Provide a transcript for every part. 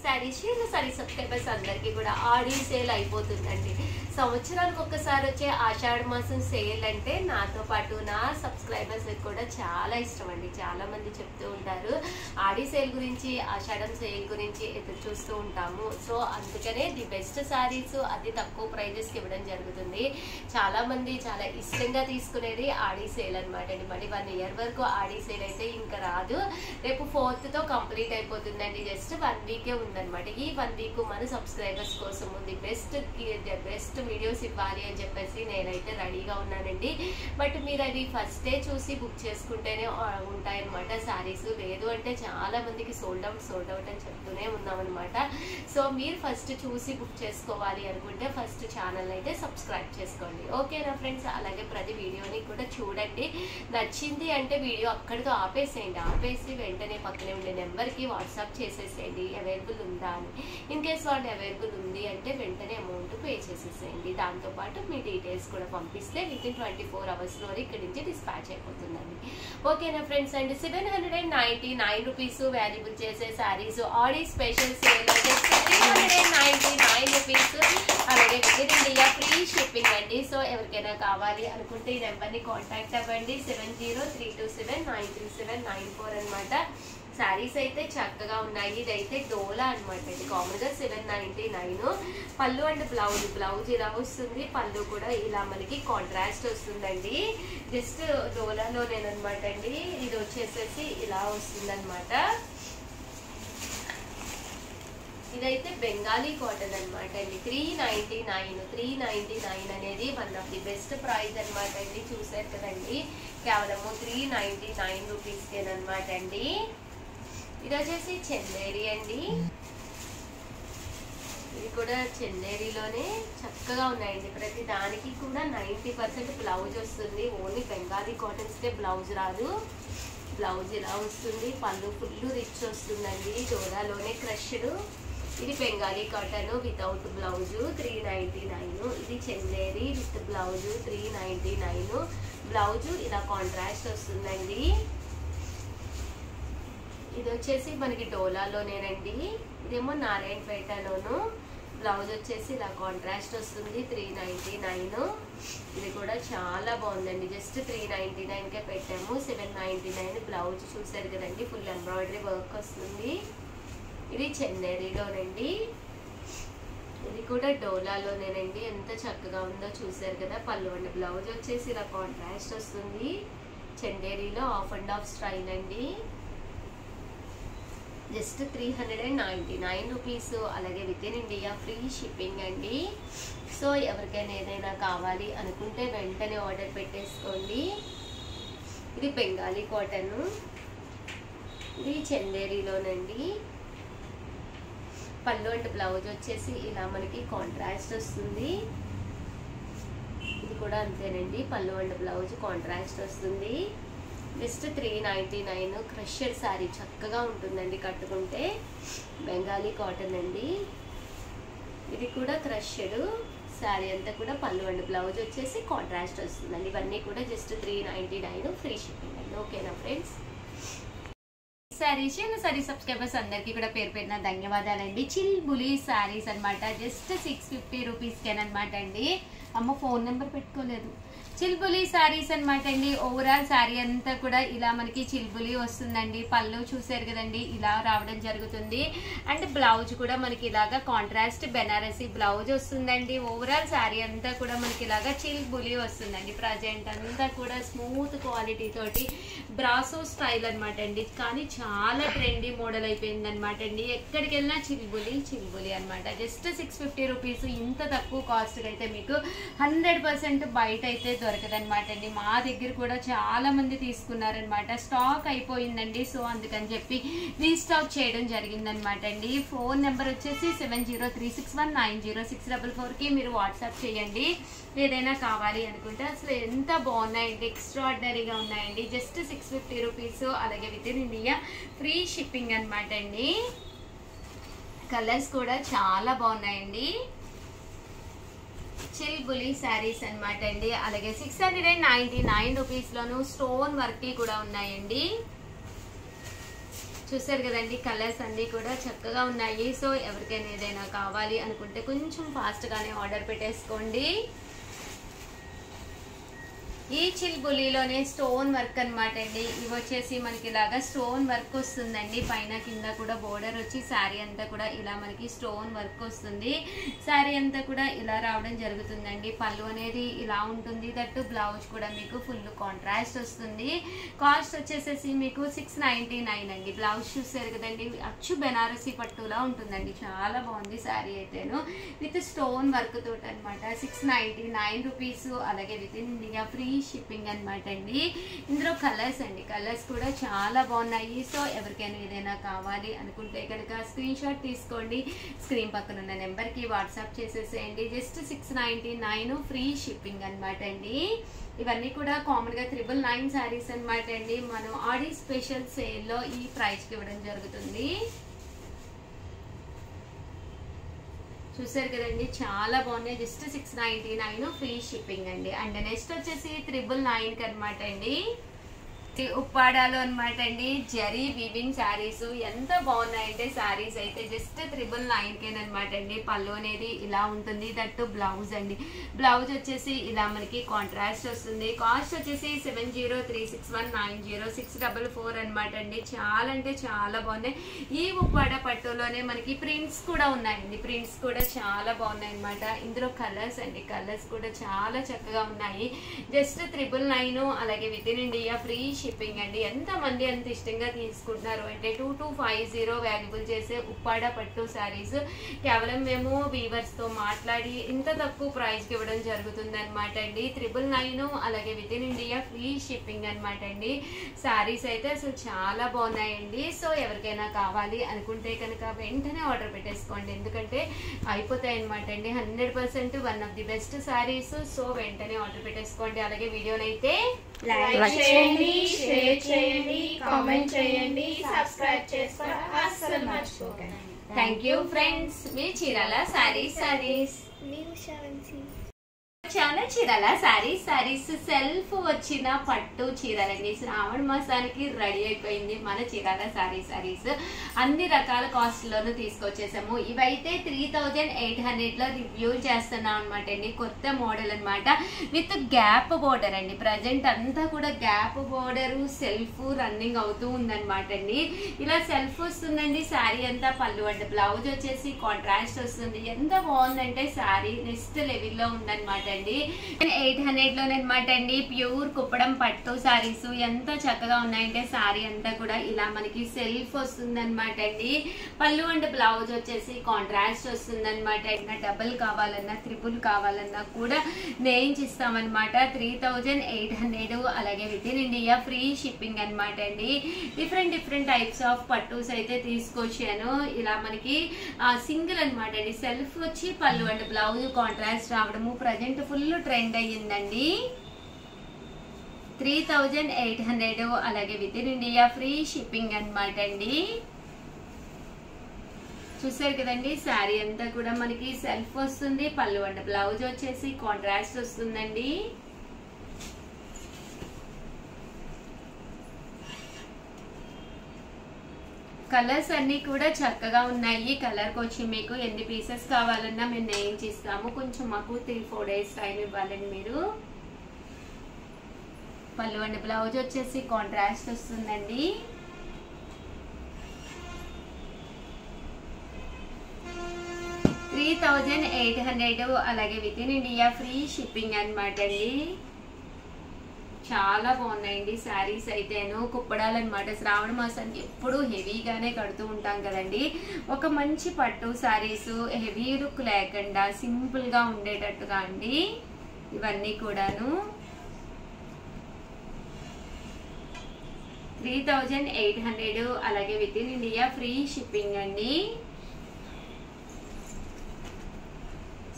Saris sorry subscribers అందరికీ కూడా ఆడి sale అయిపోతుందండి. సంవత్సరానికి ఒక్కసారి వచ్చే ఆషాఢ మాసం సేల్ అంటే నాతో పాటు నా సబ్స్క్రైబర్స్ కూడా చాలా ఇష్టం అండి. చాలా మంది చెప్తూ ఉంటారు ఆడి సేల్ గురించి, ఆషాఢం సేల్ గురించి ఎదురు చూస్తూ ఉంటాము. సో అందుకనే ది బెస్ట్ శారీస్ అతి తక్కువ ప్రైజెస్కి ఇవ్వడం జరుగుతుంది. చాలా మంది చాలా ఇష్టంగా తీసుకునేది ఆడి సేల్ అనమాట అండి. మళ్ళీ 1 year వరకు ఆడి సేల్ అయితే ఇంకా రాదు. రేపు 4th తో కంప్లీట్ అయిపోతుందండి. జస్ట్ 1 week ఉందనమాట. ఈ 1 week మన సబ్స్క్రైబర్స్ కోసం ది బెస్ట్ వీడియోస్ ఇవ్వాలి అని చెప్పేసి నేనైతే రెడీగా ఉన్నానండి. బట్ మీరు అది ఫస్ట్ డే చూసి బుక్ చేసుకుంటేనే ఉంటాయన్నమాట శారీస్. లేదు అంటే చాలా మందికి సోల్డ్ అవుట్ అని చెప్తూనే ఉన్నామన్నమాట. సో మీరు ఫస్ట్ చూసి బుక్ చేసుకోవాలి అనుకుంటే ఫస్ట్ ఛానల్ అయితే సబ్స్క్రైబ్ చేసుకోండి. ఓకేనా ఫ్రెండ్స్? అలాగే ప్రతి వీడియోని కూడా చూడండి. నచ్చింది అంటే వీడియో అక్కడితో ఆపేసేయండి. ఆపేసి వెంటనే పక్కనే ఉండే నెంబర్కి వాట్సాప్ చేసేసేయండి అవైలబుల్ ఉందా అని. ఇన్ కేస్ వాళ్ళు అవైలబుల్ ఉంది అంటే వెంటనే అమౌంట్ పే చేసేసేయండి. దాంతోపాటు మీ డీటెయిల్స్ కూడా పంపిస్తే వితిన్ 24 hours ఇక్కడి నుంచి డిస్పాచ్ అయిపోతుందండి. ఓకేనా ఫ్రెండ్స్? అండ్ 799 రూపీస్ వాల్యుబుల్ చేసే శారీస్ ఆడి స్పెషల్ సేల్ అయితే 399 రూపీస్. అలాగే within India free shipping అండి. సో ఎవరికైనా కావాలి అనుకుంటే ఈ నెంబర్ని కాంటాక్ట్ అవ్వండి. 7032793794 అనమాట. శారీస్ అయితే చక్కగా ఉన్నాయి. ఇదైతే డోలా అనమాట అండి. కామన్గా 799. పళ్ళు అండ్ బ్లౌజ్ ఇలా వస్తుంది. పళ్ళు కూడా ఇలా మనకి కాంట్రాస్ట్ వస్తుందండి. జస్ట్ డోలాలోనేనమాట అండి. ఇది వచ్చేసేసి ఇలా వస్తుంది అనమాట. ఇదైతే బెంగాలీ కాటన్ అనమాట అండి. 399 అనేది one of the best price అనమాట అండి. చూసారు కదండి, కేవలము 399 రూపీస్కేనమాట అండి. ఇది వచ్చేసి చందేరి అండి. ఇది కూడా చందేరిలోనే చక్కగా ఉన్నాయండి. ప్రతి దానికి కూడా 90% బ్లౌజ్ వస్తుంది. ఓన్లీ బెంగాలీ కాటన్స్కే బ్లౌజ్ రాదు. బ్లౌజ్ ఇలా వస్తుంది. పళ్ళు ఫుల్ రిచ్ వస్తుందండి. డోరాలోనే క్రష్డ్. ఇది బెంగాలీ కాటన్ వితౌట్ బ్లౌజ్ 399. ఇది చందేరి విత్ బ్లౌజ్ 399. బ్లౌజ్ ఇలా కాంట్రాస్ట్ వస్తుందండి. ఇది వచ్చేసి మనకి డోలాలోనేనండి. ఇదేమో నారాయణపేటలోను. బ్లౌజ్ వచ్చేసి ఇలా కాంట్రాస్ట్ వస్తుంది 399. ఇది కూడా చాలా బాగుందండి. జస్ట్ 399కే పెట్టాము. 799 బ్లౌజ్ చూసారు కదండి. ఫుల్ ఎంబ్రాయిడరీ వర్క్ వస్తుంది. ఇది చందేరిలోనండి. ఇది కూడా డోలాలోనేనండి. ఎంత చక్కగా ఉందో చూసారు కదా. పళ్ళు అండి. బ్లౌజ్ వచ్చేసి ఇలా కాంట్రాస్ట్ వస్తుంది. చందేరిలో ఆఫ్ అండ్ ఆఫ్ స్టైల్ అండి. Just 399 rupees. అలాగే within India free shipping అండి. సో ఎవరికైనా ఏదైనా కావాలి అనుకుంటే వెంటనే ఆర్డర్ పెట్టేసుకోండి. ఇది బెంగాలీ కాటన్. ఇది చందేరిలోనండి. పళ్ళు అండ్ బ్లౌజ్ వచ్చేసి ఇలా మనకి కాంట్రాస్ట్ వస్తుంది. ఇది కూడా అంతేనండి. పళ్ళు అండ్ బ్లౌజ్ కాంట్రాస్ట్ వస్తుంది. జస్ట్ 399. క్రషర్ శారీ చక్కగా ఉంటుందండి కట్టుకుంటే. బెంగాలీ కాటన్ అండి. ఇది కూడా క్రషర్ శారీ అంతా కూడా. పళ్ళు అండ్ బ్లౌజ్ వచ్చేసి కాంట్రాస్ట్ వస్తుందండి. ఇవన్నీ కూడా జస్ట్ 399 ఫ్రీ షిప్పింగ్ అండి. ఓకేనా ఫ్రెండ్స్? సారీ సబ్స్క్రైబర్స్ అందరికీ కూడా పేరు పేరున ధన్యవాదాలండి. చిల్బులి శారీస్ అనమాట. జస్ట్ 650 రూపీస్కేనమాట అండి. అమ్మ ఫోన్ నెంబర్ పెట్టుకోలేదు. చిల్బులి శారీస్ అనమాట అండి. ఓవరాల్ శారీ అంతా కూడా ఇలా మనకి చిల్బులి వస్తుందండి. పళ్ళు చూసారు కదండి, ఇలా రావడం జరుగుతుంది. అండ్ బ్లౌజ్ కూడా మనకి ఇలాగా కాంట్రాస్ట్ బెనారసీ బ్లౌజ్ వస్తుందండి. ఓవరాల్ శారీ అంతా కూడా మనకి ఇలాగా చిల్బులి వస్తుందండి. ప్రజెంట్ అంతా కూడా స్మూత్ క్వాలిటీ తోటి బ్రాసో స్టైల్ అనమాట అండి. కానీ చాలా ట్రెండీ మోడల్ అయిపోయింది అనమాట అండి. ఎక్కడికి వెళ్ళినా చిల్బులి అనమాట. Just 650 rupees. ఇంత తక్కువ కాస్ట్ అయితే మీకు 100% బయట అయితే దొరకదనమాట అండి. మా దగ్గర కూడా చాలా మంది తీసుకున్నారనమాట. స్టాక్ అయిపోయిందండి. సో అందుకని చెప్పి రీస్టాక్ చేయడం జరిగిందనమాట అండి. ఫోన్ నెంబర్ వచ్చేసి 7036190644కి మీరు వాట్సాప్ చేయండి ఏదైనా కావాలి అనుకుంటే. అసలు ఎంత బాగున్నాయండి, ఎక్స్ట్రాడినరీగా ఉన్నాయండి. Just 650 rupees. అలాగే within India free shipping అనమాట అండి. కలర్స్ కూడా చాలా బాగున్నాయండి. చిల్బులి శారీస్ అనమాట అండి. అలాగే 699 రూపీస్లోను స్టోన్ వర్క్ కూడా ఉన్నాయండి. చూసారు కదండి, కలర్స్ అన్నీ కూడా చక్కగా ఉన్నాయి. సో ఎవరికైనా ఏదైనా కావాలి అనుకుంటే కొంచెం ఫాస్ట్గానే ఆర్డర్ పెట్టేసుకోండి. ఈ చిల్బులీలోనే స్టోన్ వర్క్ అనమాట అండి. ఇవి వచ్చేసి మనకి ఇలాగా స్టోన్ వర్క్ వస్తుందండి. పైన కింద కూడా బోర్డర్ వచ్చి శారీ అంతా కూడా ఇలా మనకి స్టోన్ వర్క్ వస్తుంది. శారీ అంతా కూడా ఇలా రావడం జరుగుతుందండి. పళ్ళు అనేది ఇలా ఉంటుంది. దట్టు బ్లౌజ్ కూడా మీకు ఫుల్ కాంట్రాస్ట్ వస్తుంది. కాస్ట్ వచ్చేసేసి మీకు 699 అండి. బ్లౌజ్ చూసారు కదండి, అచ్చు బెనారసీ పట్టులా ఉంటుందండి. చాలా బాగుంది శారీ అయితేను, విత్ స్టోన్ వర్క్ తోటి అనమాట. 699 రూపీస్. అలాగే within India free shipping అనమాట అండి. ఇందులో కలర్స్ అండి, కలర్స్ కూడా చాలా బాగున్నాయి. సో ఎవరికైనా ఏదైనా కావాలి అనుకుంటే కనుక స్క్రీన్ షాట్ తీసుకోండి, స్క్రీన్ పక్కన ఉన్న నెంబర్కి వాట్సాప్ చేసేసేయండి. జస్ట్ 699 ఫ్రీ షిప్పింగ్ అనమాట అండి. ఇవన్నీ కూడా కామన్గా 999 శారీస్ అనమాట అండి. మనం ఆడి స్పెషల్ సేల్లో ఈ ప్రైస్కి ఇవ్వడం జరుగుతుంది. చూసారు కదండి, చాలా బాగున్నాయి. జస్ట్ 699 ఫ్రీ షిప్పింగ్ అండి. అండ్ నెక్స్ట్ వచ్చేసి 999 అనమాట అండి. ఉప్పాడాలో అనమాట అండి. జరీ వీవింగ్ శారీస్ ఎంత బాగున్నాయంటే శారీస్ అయితే జస్ట్ 999 అనమాట అండి. పళ్ళు అనేది ఇలా ఉంటుంది. దట్టు బ్లౌజ్ అండి. బ్లౌజ్ వచ్చేసి ఇలా మనకి కాంట్రాస్ట్ వస్తుంది. కాస్ట్ వచ్చేసి 7036190644 అనమాట అండి. చాలా అంటే చాలా బాగున్నాయి. ఈ ఉప్పాడ పట్టులోనే మనకి ప్రింట్స్ కూడా ఉన్నాయండి. ప్రింట్స్ కూడా చాలా బాగున్నాయి అనమాట. ఇందులో కలర్స్ అండి, కలర్స్ కూడా చాలా చక్కగా ఉన్నాయి. జస్ట్ 999. అలాగే within India free shipping అండి. ఎంతమంది అంత ఇష్టంగా తీసుకుంటున్నారు అంటే 2250 వాల్యుబుల్ చేసే ఉప్పాడ పట్టు శారీస్ కేవలం మేము వీవర్స్ తో మాట్లాడి ఇంత తక్కువ ప్రైస్ కి ఇవ్వడం జరుగుతుంది అనమాట అండి. 999. అలాగే within India free shipping అనమాట అండి. శారీస్ అయితే అసలు చాలా బాగున్నాయండి. సో ఎవరికైనా కావాలి అనుకుంటే కనుక వెంటనే ఆర్డర్ పెట్టేసుకోండి, ఎందుకంటే అయిపోతాయి అనమాట అండి. 100% one of the best saris. So వెంటనే ఆర్డర్ పెట్టేసుకోండి. అలాగే వీడియోనైతే లైక్ చేయండి, షేర్ చేయండి, కామెంట్ చేయండి, సబ్స్క్రైబ్ చేసుకోవడం అస్సలు మర్చిపోకండి. Thank you friends. Me Chirala saris channel Chirala saris self వచ్చిన పట్టు చీరలండి. శ్రావణ మాసానికి రెడీ అయిపోయింది మన చీరాల శారీస్. అన్ని రకాల కాస్ట్ లోను తీసుకొచ్చేసాము. ఇవైతే 3800 లో రివ్యూ చేస్తున్నాం అనమాట అండి. కొత్త మోడల్ అనమాట, విత్ గ్యాప్ బోర్డర్ అండి. ప్రజెంట్ అంతా కూడా గ్యాప్ బోర్డర్ సెల్ఫ్ రన్నింగ్ అవుతూ ఉందన్నమాట అండి. ఇలా సెల్ఫ్ వస్తుందండి. శారీ అంతా పళ్ళు అంటే బ్లౌజ్ వచ్చేసి కాంట్రాస్ట్ వస్తుంది. ఎంత బాగుందంటే శారీ నెక్స్ట్ లెవెల్ లో ఉందన్నమాట అండి. 800 లోనమాట అండి. ప్యూర్ కుప్పడం పట్టు శారీస్ ఎంత చక్కగా ఉన్నాయంటే శారీ అంతా కూడా ఇలా మనకి సెల్ఫ్ వస్తుంది అనమాట అండి. పళ్ళు అండ్ బ్లౌజ్ వచ్చేసి కాంట్రాస్ట్ వస్తుంది అనమాట. డబుల్ కావాలన్నా ట్రిపుల్ కావాలన్నా కూడా నేయించిస్తామన్నమాట. 3800. అలాగే within India free shipping అనమాట అండి. డిఫరెంట్ టైప్స్ ఆఫ్ పట్టుస్ అయితే తీసుకొచ్చాను. ఇలా మనకి సింగిల్ అనమాట అండి. సెల్ఫ్ వచ్చి పళ్ళు అండ్ బ్లౌజ్ కాంట్రాస్ట్ రావడము ప్రజెంట్ ఫుల్ ట్రెండ్ అయ్యిందండి. 3800. అలాగే within India free shipping అనమాట అండి. చూసారు కదండి, శారీ అంతా కూడా మనకి సెల్ఫ్ వస్తుంది. పళ్ళు అండ్ బ్లౌజ్ వచ్చేసి కాంట్రాస్ట్ వస్తుందండి. కలర్స్ అన్ని కూడా చక్కగా ఉన్నాయి. కలర్కి వచ్చి మీకు ఎన్ని పీసెస్ కావాలన్నా మేము నేయించిస్తాము. కొంచెం మాకు 3-4 డేస్ టైం ఇవ్వాలండి మీరు. పళ్ళు అండ్ బ్లౌజ్ వచ్చేసి కాంట్రాస్ట్ వస్తుందండి. $3800. అలాగే within India free shipping అనమాట అండి. చాలా బాగున్నాయండి శారీస్ అయితేను. కుప్పడాలు అనమాట. శ్రావణ మాసానికి ఎప్పుడు హెవీగానే కడుతూ ఉంటాం కదండి. ఒక మంచి పట్టు శారీస్ హెవీ లుక్ లేకుండా సింపుల్ గా ఉండేటట్టుగా అండి ఇవన్నీ కూడాను. 3800. అలాగే within India free shipping అండి.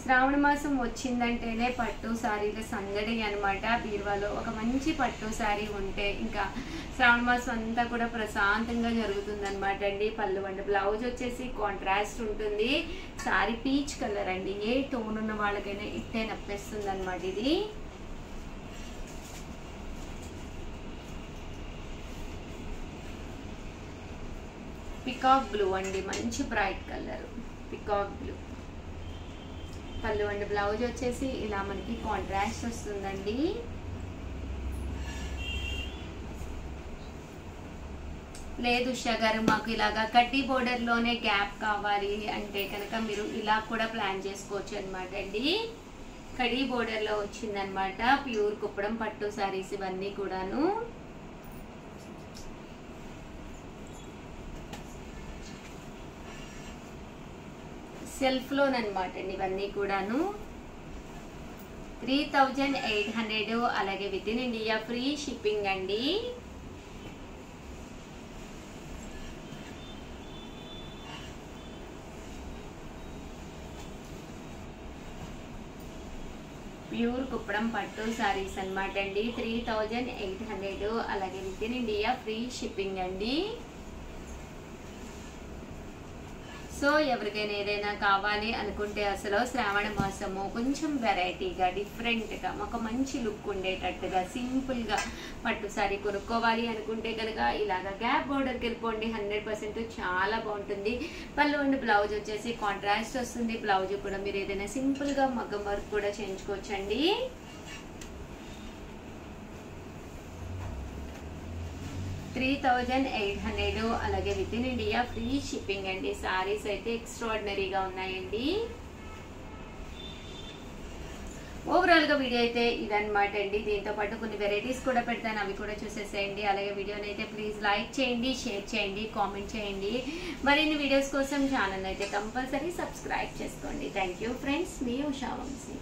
శ్రావణ మాసం వచ్చిందంటేనే పట్టు శారీల సందడి అనమాట. బీరువాలో ఒక మంచి పట్టు శారీ ఉంటే ఇంకా శ్రావణ మాసం అంతా కూడా ప్రశాంతంగా జరుగుతుంది అనమాట అండి. పళ్ళు అండ్ బ్లౌజ్ వచ్చేసి కాంట్రాస్ట్ ఉంటుంది. శారీ పీచ్ కలర్ అండి. ఏ టోన్ ఉన్న వాళ్ళకైనా ఇట్టే నప్పేస్తుంది అనమాట ఇది. పికాక్ బ్లూ అండి, మంచి బ్రైట్ కలర్ పికాక్ బ్లూ. పళ్ళు అండి. బ్లౌజ్ వచ్చేసి ఇలా మనకి కాంట్రాస్ట్ వస్తుందండి. లేదు ఉషా గారు మాకు ఇలాగా కడ్డీ బోర్డర్ లోనే గ్యాప్ కావాలి అంటే కనుక మీరు ఇలా కూడా ప్లాన్ చేసుకోవచ్చు అనమాట అండి. కడ్డీ బోర్డర్ లో వచ్చిందనమాట. ప్యూర్ కుప్పడం పట్టు సారీస్ ఇవన్నీ కూడాను. సెల్ఫ్ లోనమాట అండి ఇవన్నీ కూడాను. 3800, అలాగే within India free shipping అండి. ప్యూర్ కుప్పడం పట్టు సారీస్ అనమాట అండి. 3800, అలాగే within India free shipping అండి. సో ఎవరికైనా ఏదైనా కావాలి అనుకుంటే అసలు శ్రావణ మాసము కొంచెం వెరైటీగా డిఫరెంట్గా ఒక మంచి లుక్ ఉండేటట్టుగా సింపుల్గా పట్టు సారీ కొనుక్కోవాలి అనుకుంటే కనుక ఇలాగా గ్యాప్ బోర్డర్కి వెళ్ళిపోండి. 100% చాలా బాగుంటుంది. పళ్ళు అండ్ బ్లౌజ్ వచ్చేసి కాంట్రాస్ట్ వస్తుంది. బ్లౌజ్ కూడా మీరు ఏదైనా సింపుల్గా మగ్గం వర్క్ కూడా చేయించుకోవచ్చండి. $3,800, అలాగే within India free shipping అండి. సారీస్ అయితే ఎక్స్ట్రాడినరీగా ఉన్నాయండి. ఓవరాల్ గా వీడియో అయితే ఇదన్నమాట అండి. దీంతో పాటు కొన్ని వెరైటీస్ కూడా పెడతాను, అవి కూడా చూసేసేయండి. అలాగే వీడియోని అయితే ప్లీజ్ లైక్ చేయండి, షేర్ చేయండి, కామెంట్ చేయండి. మరిన్ని వీడియోస్ కోసం ఛానల్ అయితే కంపల్సరీ సబ్స్క్రైబ్ చేసుకోండి. థ్యాంక్ యూ ఫ్రెండ్స్, మీ ఉషా వంశీ.